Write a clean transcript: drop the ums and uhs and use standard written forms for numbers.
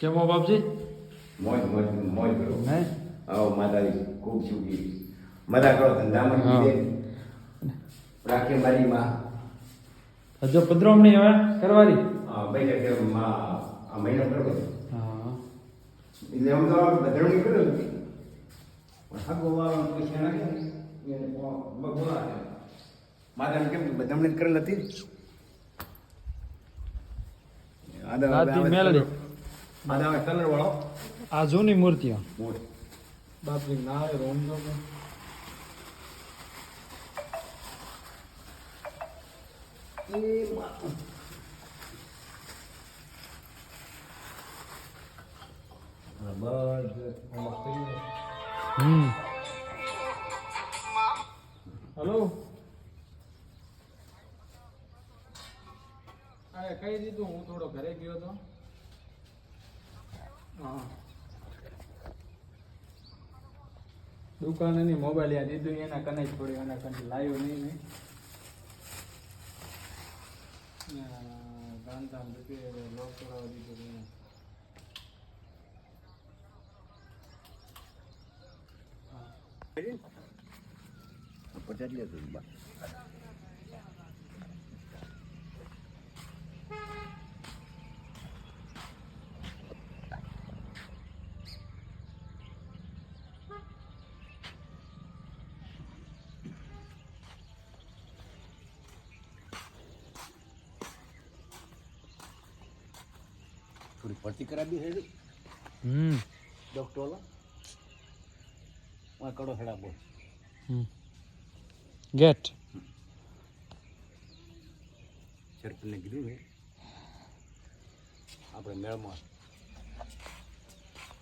કેમ હો બાપજી? મોજ મોજ મોજ કરો. હે આવો માતાજી ખૂબ સુખી મજા કરો ધંધામાં લીધે રાખે મારી માં હજુ પધરામણી હવે કરવાની. ભાઈ કે માં આ મહિનો કરો હા એટલે આમ તો બધાણી કર્યો નથી પણ હગો વાળો પૈસા નાખે ને એને બોલા માતાને કેમ બધામણી કરેલ હતી રાતી મેલડી આદા કલર વાળો આ જૂની મૂર્તિઓ મોટ બાપજી ના રોમ જો હેલો અરે કહી દીધું હું થોડો ઘરે ગયો તો હા દુકાનેની મોબાઈલ યાદ દીધું એના કને જ થોડી એના કને લાવ્યો નહીં મેં ગાંધામ લોક કરાવવા દીધું પચાસ લે થોડી ભરતી કરાવી છે ડોક્ટર વાળા કડો હેડા બોલ ગેટ સરપંચને કીધું ને આપણે મેળમાં